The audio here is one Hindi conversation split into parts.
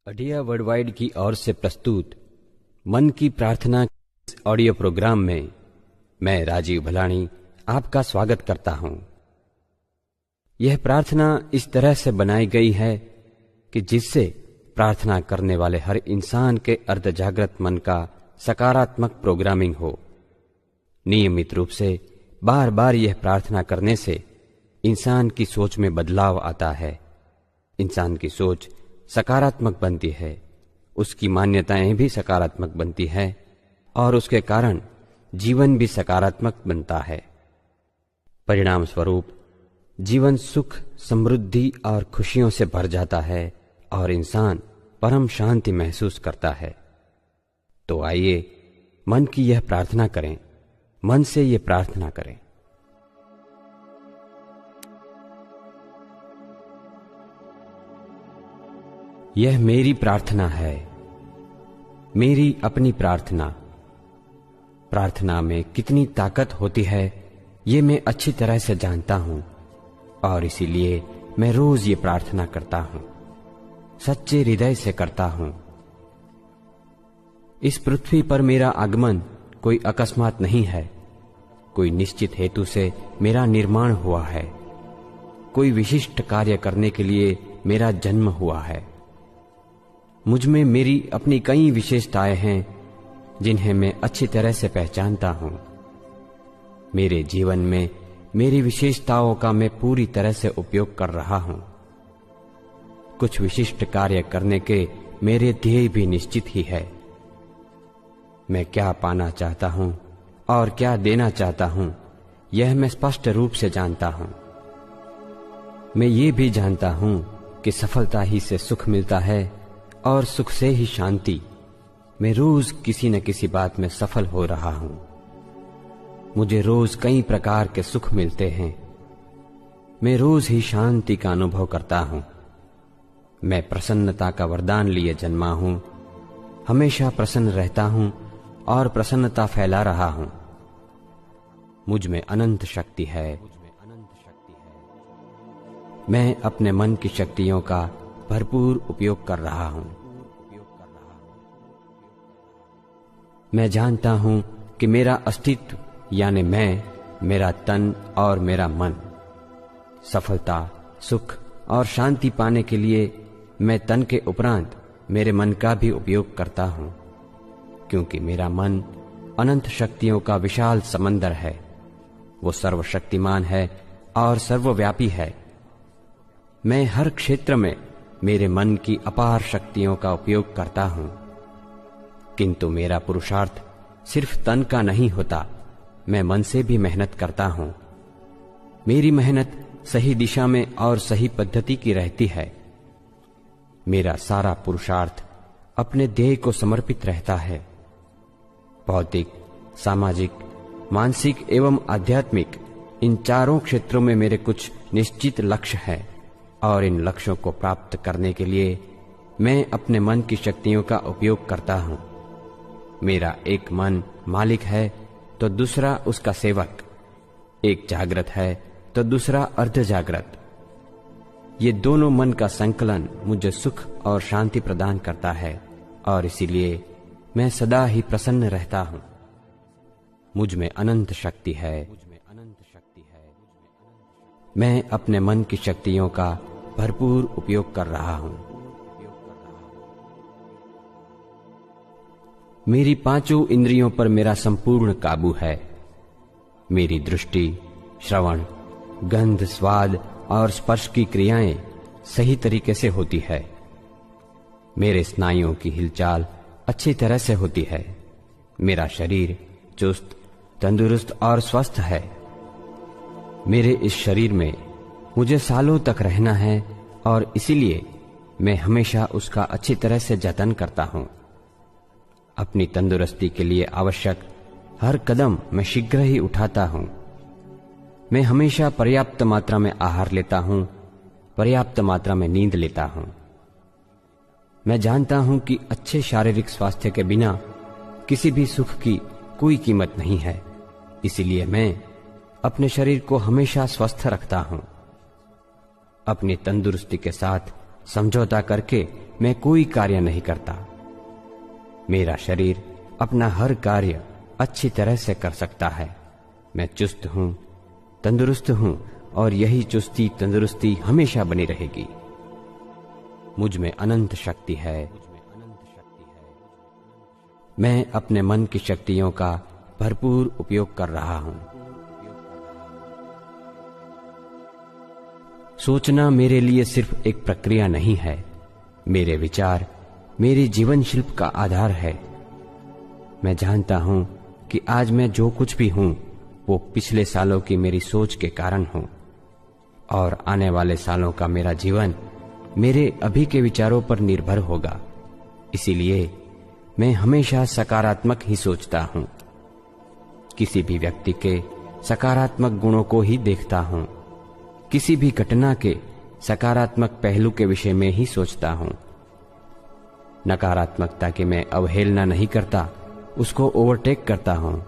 अडिया वर्ल्डवाइड की ओर से प्रस्तुत मन की प्रार्थना ऑडियो प्रोग्राम में मैं राजीव भलाणी आपका स्वागत करता हूं। यह प्रार्थना इस तरह से बनाई गई है कि जिससे प्रार्थना करने वाले हर इंसान के अर्धजागृत मन का सकारात्मक प्रोग्रामिंग हो। नियमित रूप से बार बार यह प्रार्थना करने से इंसान की सोच में बदलाव आता है। इंसान की सोच सकारात्मक बनती है, उसकी मान्यताएं भी सकारात्मक बनती है और उसके कारण जीवन भी सकारात्मक बनता है। परिणाम स्वरूप जीवन सुख, समृद्धि और खुशियों से भर जाता है और इंसान परम शांति महसूस करता है। तो आइए मन की यह प्रार्थना करें, मन से यह प्रार्थना करें। यह मेरी प्रार्थना है, मेरी अपनी प्रार्थना। प्रार्थना में कितनी ताकत होती है ये मैं अच्छी तरह से जानता हूं और इसीलिए मैं रोज ये प्रार्थना करता हूं, सच्चे हृदय से करता हूं। इस पृथ्वी पर मेरा आगमन कोई अकस्मात नहीं है, कोई निश्चित हेतु से मेरा निर्माण हुआ है, कोई विशिष्ट कार्य करने के लिए मेरा जन्म हुआ है। मुझ में मेरी अपनी कई विशेषताएं हैं जिन्हें मैं अच्छी तरह से पहचानता हूं। मेरे जीवन में मेरी विशेषताओं का मैं पूरी तरह से उपयोग कर रहा हूं। कुछ विशिष्ट कार्य करने के मेरे ध्येय भी निश्चित ही है। मैं क्या पाना चाहता हूं और क्या देना चाहता हूं यह मैं स्पष्ट रूप से जानता हूं। मैं ये भी जानता हूं कि सफलता ही से सुख मिलता है और सुख से ही शांति। मैं रोज किसी न किसी बात में सफल हो रहा हूं। मुझे रोज कई प्रकार के सुख मिलते हैं। मैं रोज ही शांति का अनुभव करता हूं। मैं प्रसन्नता का वरदान लिए जन्मा हूं, हमेशा प्रसन्न रहता हूं और प्रसन्नता फैला रहा हूं। मुझ में अनंत शक्ति है। मैं अपने मन की शक्तियों का भरपूर उपयोग कर रहा हूं। मैं जानता हूं कि मेरा अस्तित्व यानी मैं, मेरा तन और मेरा मन सफलता, सुख और शांति पाने के लिए मैं तन के उपरांत मेरे मन का भी उपयोग करता हूं, क्योंकि मेरा मन अनंत शक्तियों का विशाल समंदर है। वो सर्वशक्तिमान है और सर्वव्यापी है। मैं हर क्षेत्र में मेरे मन की अपार शक्तियों का उपयोग करता हूं, किंतु मेरा पुरुषार्थ सिर्फ तन का नहीं होता। मैं मन से भी मेहनत करता हूं। मेरी मेहनत सही दिशा में और सही पद्धति की रहती है। मेरा सारा पुरुषार्थ अपने ध्येय को समर्पित रहता है। भौतिक, सामाजिक, मानसिक एवं आध्यात्मिक इन चारों क्षेत्रों में मेरे कुछ निश्चित लक्ष्य हैं और इन लक्ष्यों को प्राप्त करने के लिए मैं अपने मन की शक्तियों का उपयोग करता हूं। मेरा एक मन मालिक है तो दूसरा उसका सेवक, एक जागृत है तो दूसरा अर्धजागृत। ये दोनों मन का संकलन मुझे सुख और शांति प्रदान करता है और इसीलिए मैं सदा ही प्रसन्न रहता हूं। मुझ में अनंत शक्ति है। मैं अपने मन की शक्तियों का भरपूर उपयोग कर रहा हूं। मेरी पांचों इंद्रियों पर मेरा संपूर्ण काबू है। मेरी दृष्टि, श्रवण, गंध, स्वाद और स्पर्श की क्रियाएं सही तरीके से होती है। मेरे स्नायुओं की हिलचाल अच्छी तरह से होती है। मेरा शरीर चुस्त, तंदुरुस्त और स्वस्थ है। मेरे इस शरीर में मुझे सालों तक रहना है और इसीलिए मैं हमेशा उसका अच्छी तरह से जतन करता हूं। अपनी तंदुरुस्ती के लिए आवश्यक हर कदम मैं शीघ्र ही उठाता हूं। मैं हमेशा पर्याप्त मात्रा में आहार लेता हूं, पर्याप्त मात्रा में नींद लेता हूं। मैं जानता हूं कि अच्छे शारीरिक स्वास्थ्य के बिना किसी भी सुख की कोई कीमत नहीं है। इसीलिए मैं अपने शरीर को हमेशा स्वस्थ रखता हूं। अपनी तंदुरुस्ती के साथ समझौता करके मैं कोई कार्य नहीं करता। मेरा शरीर अपना हर कार्य अच्छी तरह से कर सकता है। मैं चुस्त हूं, तंदुरुस्त हूं और यही चुस्ती तंदुरुस्ती हमेशा बनी रहेगी। मुझ में अनंत शक्ति है। मैं अपने मन की शक्तियों का भरपूर उपयोग कर रहा हूं। सोचना मेरे लिए सिर्फ एक प्रक्रिया नहीं है। मेरे विचार मेरे जीवन शिल्प का आधार है। मैं जानता हूं कि आज मैं जो कुछ भी हूं वो पिछले सालों की मेरी सोच के कारण हूं, और आने वाले सालों का मेरा जीवन मेरे अभी के विचारों पर निर्भर होगा। इसीलिए मैं हमेशा सकारात्मक ही सोचता हूं। किसी भी व्यक्ति के सकारात्मक गुणों को ही देखता हूं। किसी भी घटना के सकारात्मक पहलू के विषय में ही सोचता हूं। नकारात्मकता की मैं अवहेलना नहीं करता, उसको ओवरटेक करता हूं।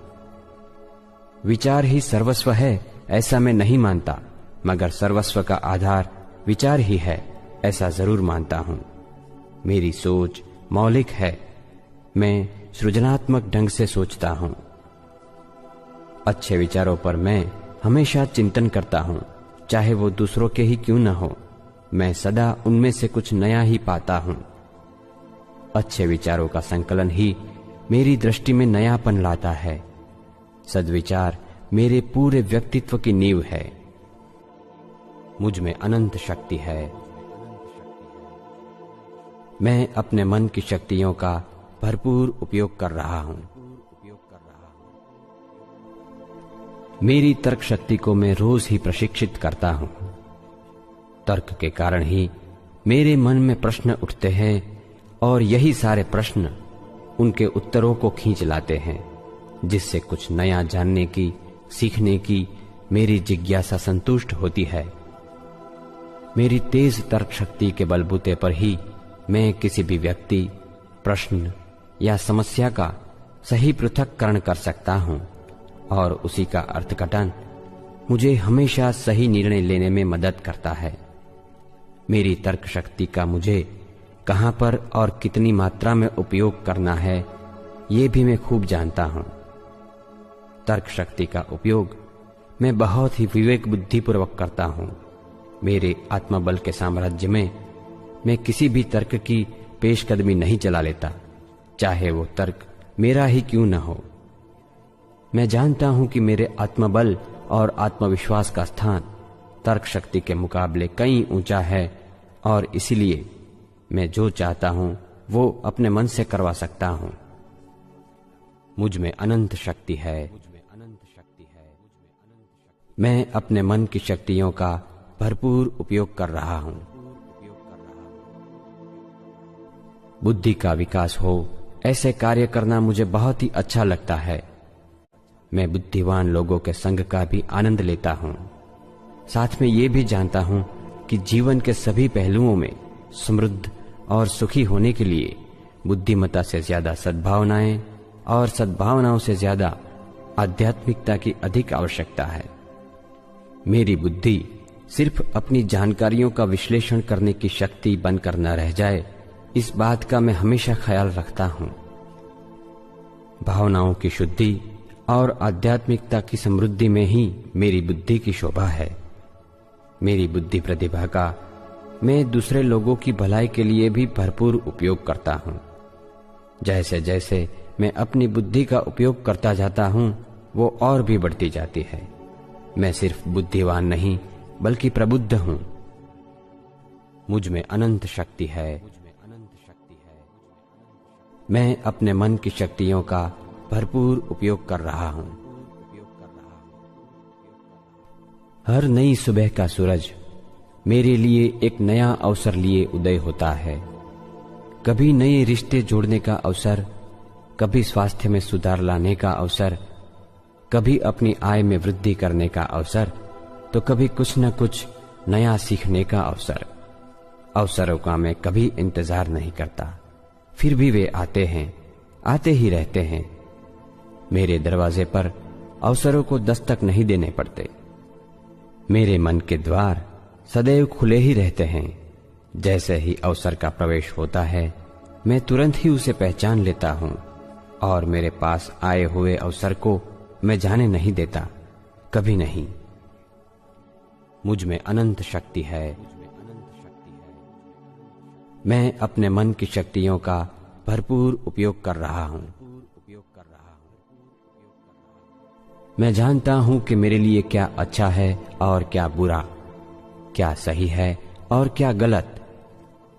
विचार ही सर्वस्व है ऐसा मैं नहीं मानता, मगर सर्वस्व का आधार विचार ही है ऐसा जरूर मानता हूं। मेरी सोच मौलिक है। मैं सृजनात्मक ढंग से सोचता हूं। अच्छे विचारों पर मैं हमेशा चिंतन करता हूं, चाहे वो दूसरों के ही क्यों न हो। मैं सदा उनमें से कुछ नया ही पाता हूं। अच्छे विचारों का संकलन ही मेरी दृष्टि में नयापन लाता है। सद्विचार मेरे पूरे व्यक्तित्व की नींव है। मुझ में अनंत शक्ति है। मैं अपने मन की शक्तियों का भरपूर उपयोग कर रहा हूं। मेरी तर्क शक्ति को मैं रोज ही प्रशिक्षित करता हूं। तर्क के कारण ही मेरे मन में प्रश्न उठते हैं और यही सारे प्रश्न उनके उत्तरों को खींच लाते हैं, जिससे कुछ नया जानने की, सीखने की मेरी जिज्ञासा संतुष्ट होती है। मेरी तेज तर्क शक्ति के बलबूते पर ही मैं किसी भी व्यक्ति, प्रश्न या समस्या का सही पृथक्करण कर सकता हूं और उसी का अर्थघटन मुझे हमेशा सही निर्णय लेने में मदद करता है। मेरी तर्क शक्ति का मुझे कहां पर और कितनी मात्रा में उपयोग करना है ये भी मैं खूब जानता हूं। तर्क शक्ति का उपयोग मैं बहुत ही विवेक बुद्धिपूर्वक करता हूं। मेरे आत्मबल के साम्राज्य में मैं किसी भी तर्क की पेशकदमी नहीं चला लेता, चाहे वो तर्क मेरा ही क्यों न हो। मैं जानता हूं कि मेरे आत्मबल और आत्मविश्वास का स्थान तर्क शक्ति के मुकाबले कहीं ऊंचा है, और इसलिए मैं जो चाहता हूं वो अपने मन से करवा सकता हूं। मुझ में अनंत शक्ति है। मैं अपने मन की शक्तियों का भरपूर उपयोग कर रहा हूं। बुद्धि का विकास हो ऐसे कार्य करना मुझे बहुत ही अच्छा लगता है। मैं बुद्धिमान लोगों के संग का भी आनंद लेता हूं। साथ में ये भी जानता हूं कि जीवन के सभी पहलुओं में समृद्ध और सुखी होने के लिए बुद्धिमत्ता से ज्यादा सद्भावनाएं और सद्भावनाओं से ज्यादा आध्यात्मिकता की अधिक आवश्यकता है। मेरी बुद्धि सिर्फ अपनी जानकारियों का विश्लेषण करने की शक्ति बनकर न रह जाए, इस बात का मैं हमेशा ख्याल रखता हूं। भावनाओं की शुद्धि और आध्यात्मिकता की समृद्धि में ही मेरी बुद्धि की शोभा है। मेरी बुद्धि प्रतिभा का मैं दूसरे लोगों की भलाई के लिए भी भरपूर उपयोग करता हूं। जैसे जैसे मैं अपनी बुद्धि का उपयोग करता जाता हूं, वो और भी बढ़ती जाती है। मैं सिर्फ बुद्धिवान नहीं बल्कि प्रबुद्ध हूं। मुझ में अनंत शक्ति है। मैं अपने मन की शक्तियों का भरपूर उपयोग कर रहा हूं। हर नई सुबह का सूरज मेरे लिए एक नया अवसर लिए उदय होता है। कभी नए रिश्ते जोड़ने का अवसर, कभी स्वास्थ्य में सुधार लाने का अवसर, कभी अपनी आय में वृद्धि करने का अवसर, तो कभी कुछ न कुछ नया सीखने का अवसर। अवसरों का मैं कभी इंतजार नहीं करता, फिर भी वे आते हैं, आते ही रहते हैं। मेरे दरवाजे पर अवसरों को दस्तक नहीं देने पड़ते। मेरे मन के द्वार सदैव खुले ही रहते हैं। जैसे ही अवसर का प्रवेश होता है, मैं तुरंत ही उसे पहचान लेता हूं और मेरे पास आए हुए अवसर को मैं जाने नहीं देता, कभी नहीं। मुझ में अनंत शक्ति है। मैं अपने मन की शक्तियों का भरपूर उपयोग कर रहा हूं। मैं जानता हूं कि मेरे लिए क्या अच्छा है और क्या बुरा, क्या सही है और क्या गलत।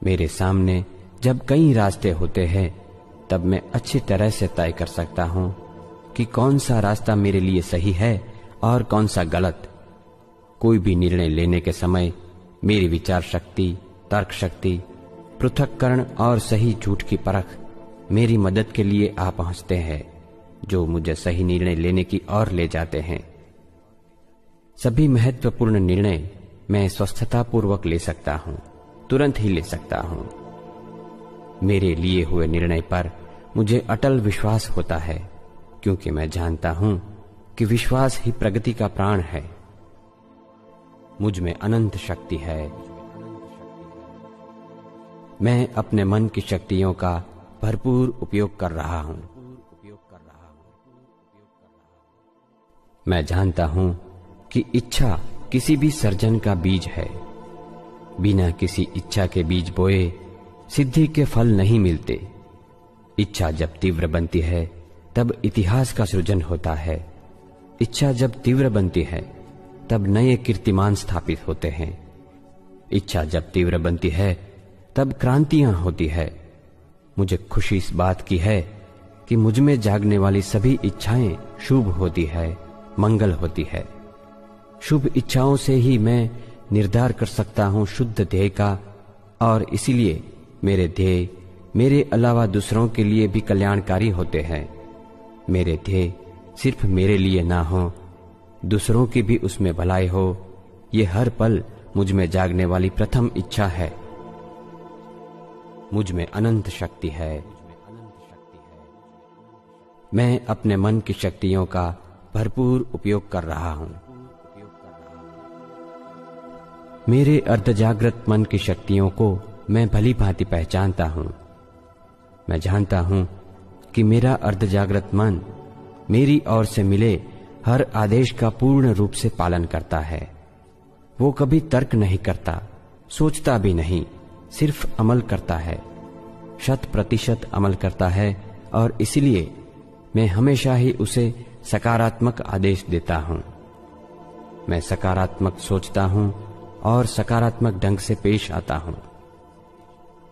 मेरे सामने जब कई रास्ते होते हैं, तब मैं अच्छी तरह से तय कर सकता हूं कि कौन सा रास्ता मेरे लिए सही है और कौन सा गलत। कोई भी निर्णय लेने के समय मेरी विचार शक्ति, तर्क शक्ति, पृथक्करण और सही झूठ की परख मेरी मदद के लिए आ पहुंचते हैं, जो मुझे सही निर्णय लेने की ओर ले जाते हैं। सभी महत्वपूर्ण निर्णय मैं स्वस्थता पूर्वक ले सकता हूं, तुरंत ही ले सकता हूं। मेरे लिए हुए निर्णय पर मुझे अटल विश्वास होता है, क्योंकि मैं जानता हूं कि विश्वास ही प्रगति का प्राण है। मुझ में अनंत शक्ति है। मैं अपने मन की शक्तियों का भरपूर उपयोग कर रहा हूं। मैं जानता हूं कि इच्छा किसी भी सर्जन का बीज है। बिना किसी इच्छा के बीज बोए सिद्धि के फल नहीं मिलते। इच्छा जब तीव्र बनती है, तब इतिहास का सृजन होता है। इच्छा जब तीव्र बनती है, तब नए कीर्तिमान स्थापित होते हैं। इच्छा जब तीव्र बनती है, तब क्रांतियां होती है। मुझे खुशी इस बात की है कि मुझ में जागने वाली सभी इच्छाएं शुभ होती है, मंगल होती है। शुभ इच्छाओं से ही मैं निर्धार कर सकता हूं शुद्ध ध्येय का, और इसीलिए मेरे ध्येय मेरे अलावा दूसरों के लिए भी कल्याणकारी होते हैं। मेरे ध्येय सिर्फ मेरे लिए ना हो, दूसरों की भी उसमें भलाई हो, ये हर पल मुझ में जागने वाली प्रथम इच्छा है। मुझ में अनंत शक्ति है। मैं अपने मन की शक्तियों का भरपूर उपयोग कर रहा हूं। मेरे अर्धजागृत मन की शक्तियों को मैं भली भांति पहचानता हूं। मैं जानता हूं कि मेरा अर्धजागृत मन मेरी ओर से मिले हर आदेश का पूर्ण रूप से पालन करता है। वो कभी तर्क नहीं करता, सोचता भी नहीं, सिर्फ अमल करता है। 100% अमल करता है, और इसलिए मैं हमेशा ही उसे सकारात्मक आदेश देता हूं। मैं सकारात्मक सोचता हूं और सकारात्मक ढंग से पेश आता हूं।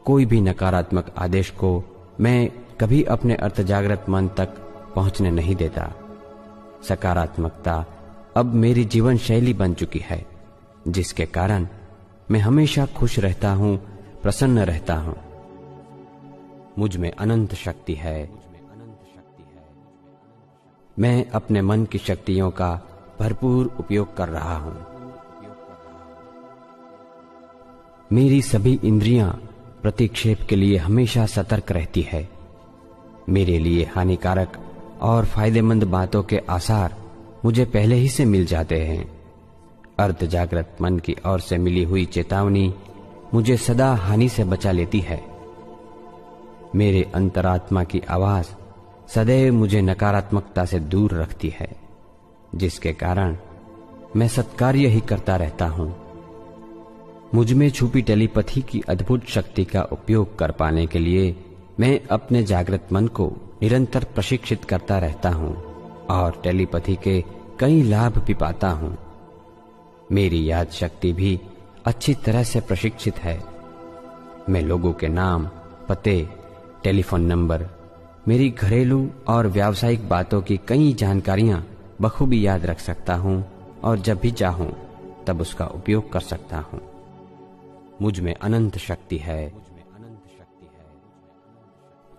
कोई भी नकारात्मक आदेश को मैं कभी अपने अर्धजागृत मन तक पहुंचने नहीं देता। सकारात्मकता अब मेरी जीवन शैली बन चुकी है, जिसके कारण मैं हमेशा खुश रहता हूं, प्रसन्न रहता हूं। मुझ में अनंत शक्ति है। मैं अपने मन की शक्तियों का भरपूर उपयोग कर रहा हूं। मेरी सभी इंद्रियां प्रतिक्षेप के लिए हमेशा सतर्क रहती है। मेरे लिए हानिकारक और फायदेमंद बातों के आसार मुझे पहले ही से मिल जाते हैं। अर्धजागृत मन की ओर से मिली हुई चेतावनी मुझे सदा हानि से बचा लेती है। मेरे अंतरात्मा की आवाज सदैव मुझे नकारात्मकता से दूर रखती है, जिसके कारण मैं सत्कार्य ही करता रहता हूं। मुझ में छुपी टेलीपैथी की अद्भुत शक्ति का उपयोग कर पाने के लिए मैं अपने जागृत मन को निरंतर प्रशिक्षित करता रहता हूं और टेलीपैथी के कई लाभ भी पाता हूं। मेरी याद शक्ति भी अच्छी तरह से प्रशिक्षित है। मैं लोगों के नाम, पते, टेलीफोन नंबर, मेरी घरेलू और व्यावसायिक बातों की कई जानकारियां बखूबी याद रख सकता हूं और जब भी चाहूं तब उसका उपयोग कर सकता हूं। मुझ में अनंत शक्ति है।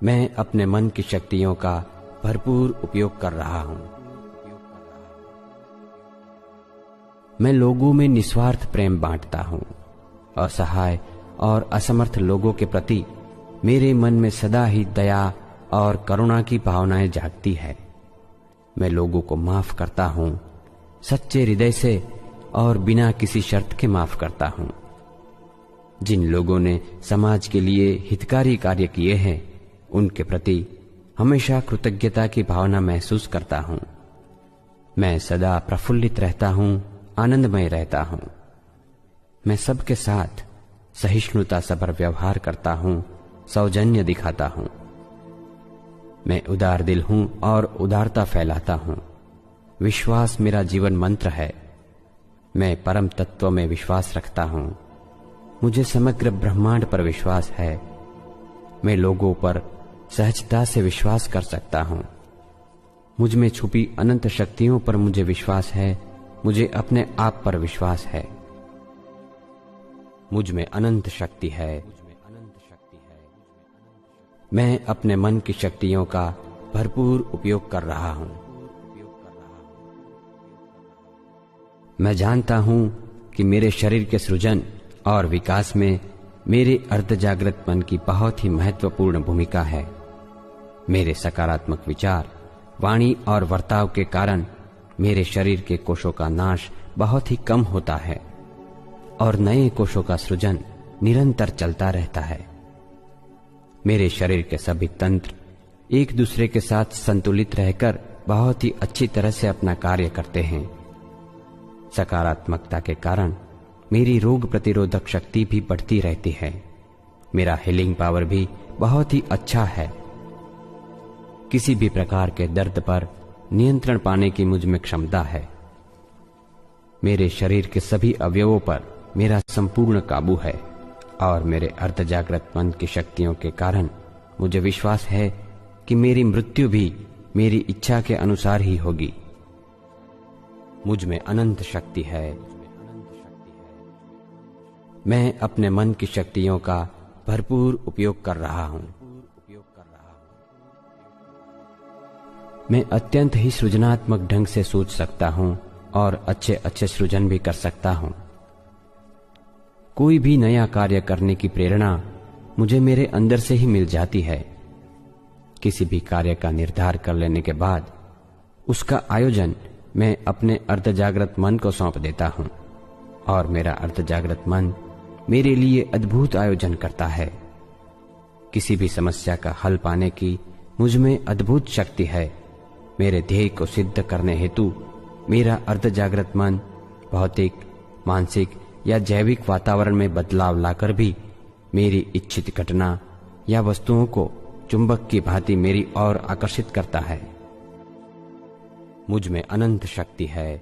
मैं अपने मन की शक्तियों का भरपूर उपयोग कर रहा हूं। मैं लोगों में निस्वार्थ प्रेम बांटता हूं। असहाय और असमर्थ लोगों के प्रति मेरे मन में सदा ही दया और करुणा की भावनाएं जागती है। मैं लोगों को माफ करता हूं, सच्चे हृदय से और बिना किसी शर्त के माफ करता हूं। जिन लोगों ने समाज के लिए हितकारी कार्य किए हैं उनके प्रति हमेशा कृतज्ञता की भावना महसूस करता हूँ। मैं सदा प्रफुल्लित रहता हूँ, आनंदमय रहता हूँ। मैं सबके साथ सहिष्णुता से व्यवहार करता हूँ, सौजन्य दिखाता हूँ। मैं उदार दिल हूँ और उदारता फैलाता हूँ। विश्वास मेरा जीवन मंत्र है। मैं परम तत्व में विश्वास रखता हूँ। मुझे समग्र ब्रह्मांड पर विश्वास है। मैं लोगों पर सहजता से विश्वास कर सकता हूँ। मुझ में छुपी अनंत शक्तियों पर मुझे विश्वास है। मुझे अपने आप पर विश्वास है। मुझ में अनंत शक्ति है। मैं अपने मन की शक्तियों का भरपूर उपयोग कर रहा हूँ। मैं जानता हूँ कि मेरे शरीर के सृजन और विकास में मेरे अर्धजागृत मन की बहुत ही महत्वपूर्ण भूमिका है। मेरे सकारात्मक विचार, वाणी और वर्ताव के कारण मेरे शरीर के कोशों का नाश बहुत ही कम होता है और नए कोशों का सृजन निरंतर चलता रहता है। मेरे शरीर के सभी तंत्र एक दूसरे के साथ संतुलित रहकर बहुत ही अच्छी तरह से अपना कार्य करते हैं। सकारात्मकता के कारण मेरी रोग प्रतिरोधक शक्ति भी बढ़ती रहती है। मेरा हीलिंग पावर भी बहुत ही अच्छा है। किसी भी प्रकार के दर्द पर नियंत्रण पाने की मुझ में क्षमता है। मेरे शरीर के सभी अवयवों पर मेरा संपूर्ण काबू है और मेरे अर्धजागृत मन की शक्तियों के कारण मुझे विश्वास है कि मेरी मृत्यु भी मेरी इच्छा के अनुसार ही होगी। मुझ में अनंत शक्ति है। मैं अपने मन की शक्तियों का भरपूर उपयोग कर रहा हूँ। मैं अत्यंत ही सृजनात्मक ढंग से सोच सकता हूँ और अच्छे अच्छे सृजन भी कर सकता हूँ। कोई भी नया कार्य करने की प्रेरणा मुझे मेरे अंदर से ही मिल जाती है। किसी भी कार्य का निर्धार कर लेने के बाद उसका आयोजन मैं अपने अर्धजागृत मन को सौंप देता हूँ और मेरा अर्धजागृत मन मेरे लिए अद्भुत आयोजन करता है। किसी भी समस्या का हल पाने की मुझ में अद्भुत शक्ति है। मेरे ध्येय को सिद्ध करने हेतु मेरा अर्धजागृत मन भौतिक, मानसिक या जैविक वातावरण में बदलाव लाकर भी मेरी इच्छित घटना या वस्तुओं को चुंबक की भांति मेरी ओर आकर्षित करता है। मुझ में अनंत शक्ति है।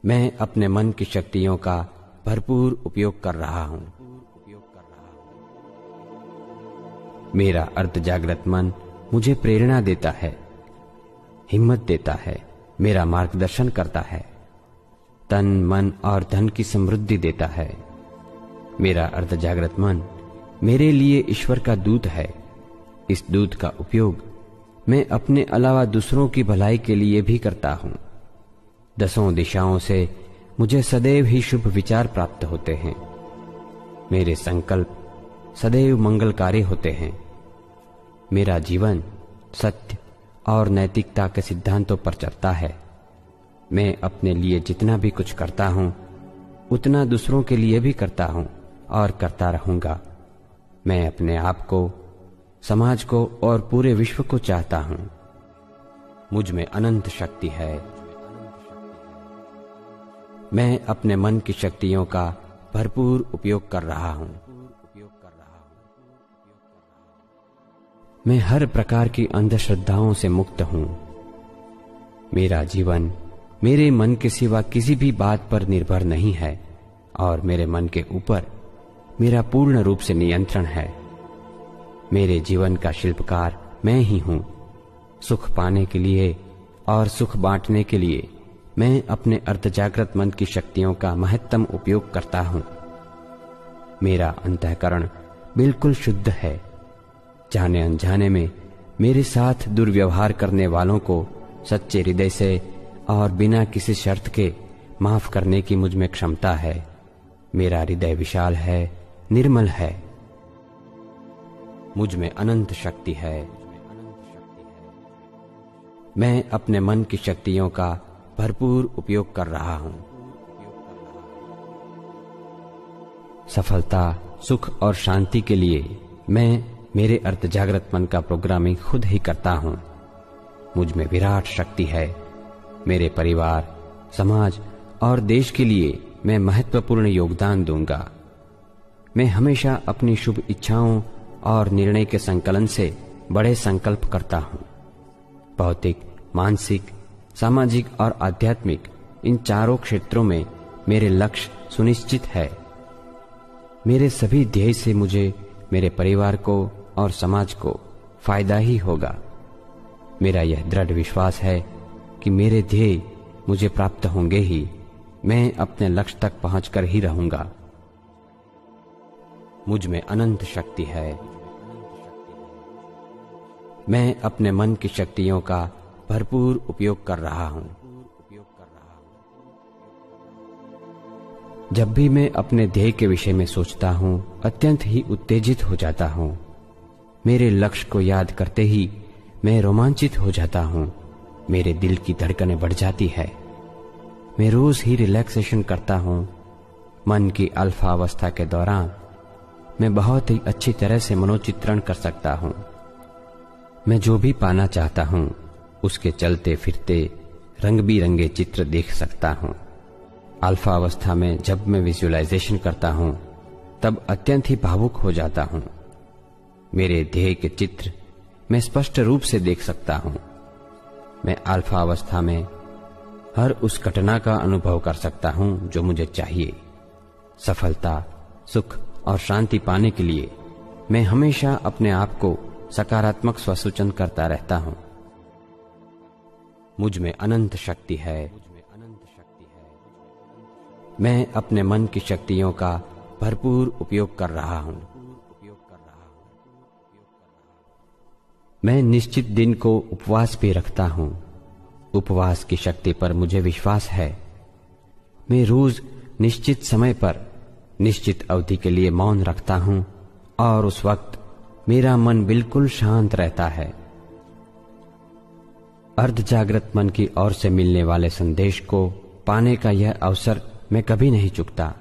मैं अपने मन की शक्तियों का भरपूर उपयोग कर रहा हूँ। मेरा अर्धजागृत मन मुझे प्रेरणा देता है, हिम्मत देता है, मेरा मार्गदर्शन करता है, तन, मन और धन की समृद्धि देता है। मेरा अर्धजागृत मन मेरे लिए ईश्वर का दूत है। इस दूत का उपयोग मैं अपने अलावा दूसरों की भलाई के लिए भी करता हूँ। दसों दिशाओं से मुझे सदैव ही शुभ विचार प्राप्त होते हैं। मेरे संकल्प सदैव मंगलकारी होते हैं। मेरा जीवन सत्य और नैतिकता के सिद्धांतों पर चलता है। मैं अपने लिए जितना भी कुछ करता हूँ उतना दूसरों के लिए भी करता हूँ और करता रहूंगा। मैं अपने आप को, समाज को और पूरे विश्व को चाहता हूँ। मुझ में अनंत शक्ति है। मैं अपने मन की शक्तियों का भरपूर उपयोग कर रहा हूँ। मैं हर प्रकार की अंधश्रद्धाओं से मुक्त हूँ। मेरा जीवन मेरे मन के सिवा किसी भी बात पर निर्भर नहीं है और मेरे मन के ऊपर मेरा पूर्ण रूप से नियंत्रण है। मेरे जीवन का शिल्पकार मैं ही हूँ। सुख पाने के लिए और सुख बांटने के लिए मैं अपने अर्धजागृत मन की शक्तियों का महत्तम उपयोग करता हूँ। मेरा अंतःकरण बिल्कुल शुद्ध है। जाने अनजाने में मेरे साथ दुर्व्यवहार करने वालों को सच्चे हृदय से और बिना किसी शर्त के माफ करने की मुझ में क्षमता है। मेरा हृदय विशाल है, निर्मल है। मुझ में अनंत शक्ति है। मैं अपने मन की शक्तियों का भरपूर उपयोग कर रहा हूँ। सफलता, सुख और शांति के लिए मैं मेरे अर्ध जागृत मन का प्रोग्रामिंग खुद ही करता हूँ। मुझ में विराट शक्ति है। मेरे परिवार, समाज और देश के लिए मैं महत्वपूर्ण योगदान दूंगा। मैं हमेशा अपनी शुभ इच्छाओं और निर्णय के संकलन से बड़े संकल्प करता हूँ। भौतिक, मानसिक, सामाजिक और आध्यात्मिक इन चारों क्षेत्रों में मेरे लक्ष्य सुनिश्चित है। मेरे सभी ध्येय से मुझे, मेरे परिवार को और समाज को फायदा ही होगा। मेरा यह दृढ़ विश्वास है कि मेरे ध्येय मुझे प्राप्त होंगे ही। मैं अपने लक्ष्य तक पहुंचकर ही रहूंगा। मुझ में अनंत शक्ति है। मैं अपने मन की शक्तियों का भरपूर उपयोग कर रहा हूं। जब भी मैं अपने ध्येय के विषय में सोचता हूं, अत्यंत ही उत्तेजित हो जाता हूं। मेरे लक्ष्य को याद करते ही मैं रोमांचित हो जाता हूं। मेरे दिल की धड़कनें बढ़ जाती है। मैं रोज ही रिलैक्सेशन करता हूं। मन की अल्फा अवस्था के दौरान मैं बहुत ही अच्छी तरह से मनोचित्रण कर सकता हूं। मैं जो भी पाना चाहता हूं, उसके चलते फिरते रंग बिरंगे चित्र देख सकता हूं। अल्फा अवस्था में जब मैं विजुअलाइजेशन करता हूं, तब अत्यंत ही भावुक हो जाता हूं। मेरे ध्येय के चित्र मैं स्पष्ट रूप से देख सकता हूं। मैं अल्फा अवस्था में हर उस घटना का अनुभव कर सकता हूं जो मुझे चाहिए। सफलता, सुख और शांति पाने के लिए मैं हमेशा अपने आप को सकारात्मक स्वसूचन करता रहता हूं। मुझ में अनंत शक्ति है। मैं अपने मन की शक्तियों का भरपूर उपयोग कर रहा हूं। मैं निश्चित दिन को उपवास भी रखता हूं। उपवास की शक्ति पर मुझे विश्वास है। मैं रोज निश्चित समय पर निश्चित अवधि के लिए मौन रखता हूं और उस वक्त मेरा मन बिल्कुल शांत रहता है। अर्ध जागृत मन की ओर से मिलने वाले संदेश को पाने का यह अवसर मैं कभी नहीं चूकता।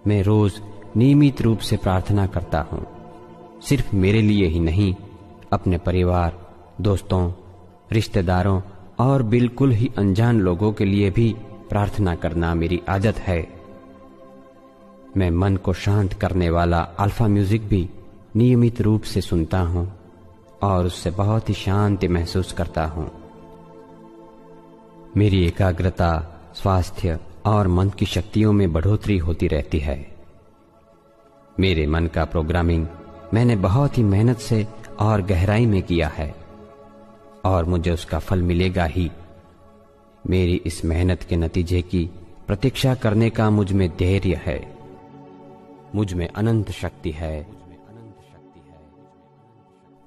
मैं रोज नियमित रूप से प्रार्थना करता हूं। सिर्फ मेरे लिए ही नहीं, अपने परिवार, दोस्तों, रिश्तेदारों और बिल्कुल ही अनजान लोगों के लिए भी प्रार्थना करना मेरी आदत है। मैं मन को शांत करने वाला अल्फा म्यूजिक भी नियमित रूप से सुनता हूं और उससे बहुत ही शांति महसूस करता हूं। मेरी एकाग्रता, स्वास्थ्य और मन की शक्तियों में बढ़ोतरी होती रहती है। मेरे मन का प्रोग्रामिंग मैंने बहुत ही मेहनत से और गहराई में किया है और मुझे उसका फल मिलेगा ही। मेरी इस मेहनत के नतीजे की प्रतीक्षा करने का मुझ में धैर्य है। मुझ में अनंत शक्ति है।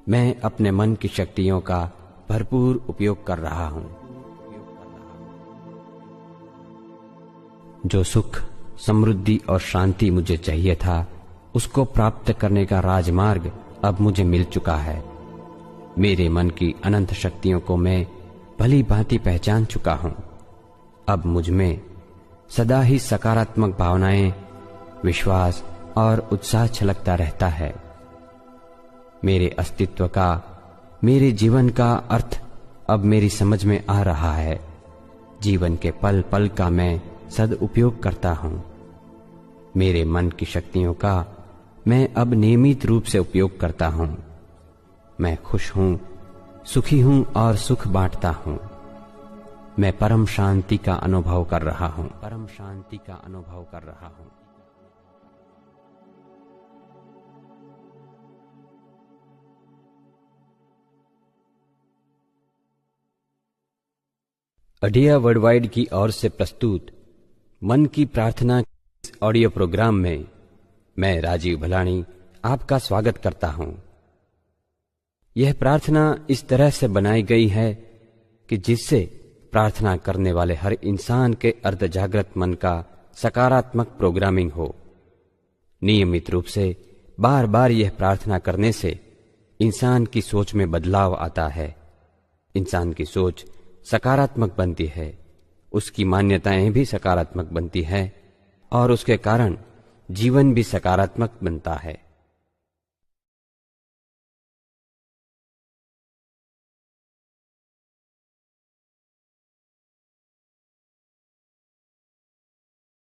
मैं अपने मन की शक्तियों का भरपूर उपयोग कर रहा हूं। जो सुख, समृद्धि और शांति मुझे चाहिए था, उसको प्राप्त करने का राजमार्ग अब मुझे मिल चुका है। मेरे मन की अनंत शक्तियों को मैं भली भांति पहचान चुका हूं। अब मुझ में सदा ही सकारात्मक भावनाएं, विश्वास और उत्साह छलकता रहता है। मेरे अस्तित्व का, मेरे जीवन का अर्थ अब मेरी समझ में आ रहा है। जीवन के पल पल का मैं सदुपयोग करता हूं। मेरे मन की शक्तियों का मैं अब नियमित रूप से उपयोग करता हूं। मैं खुश हूं, सुखी हूं और सुख बांटता हूं। मैं परम शांति का अनुभव कर रहा हूं। परम शांति का अनुभव कर रहा हूं। अडिया वर्ल्डवाइड की ओर से प्रस्तुत मन की प्रार्थना इस ऑडियो प्रोग्राम में मैं राजीव भलानी आपका स्वागत करता हूं। यह प्रार्थना इस तरह से बनाई गई है कि जिससे प्रार्थना करने वाले हर इंसान के अर्ध जागृत मन का सकारात्मक प्रोग्रामिंग हो। नियमित रूप से बार बार यह प्रार्थना करने से इंसान की सोच में बदलाव आता है। इंसान की सोच सकारात्मक बनती है, उसकी मान्यताएं भी सकारात्मक बनती है और उसके कारण जीवन भी सकारात्मक बनता है।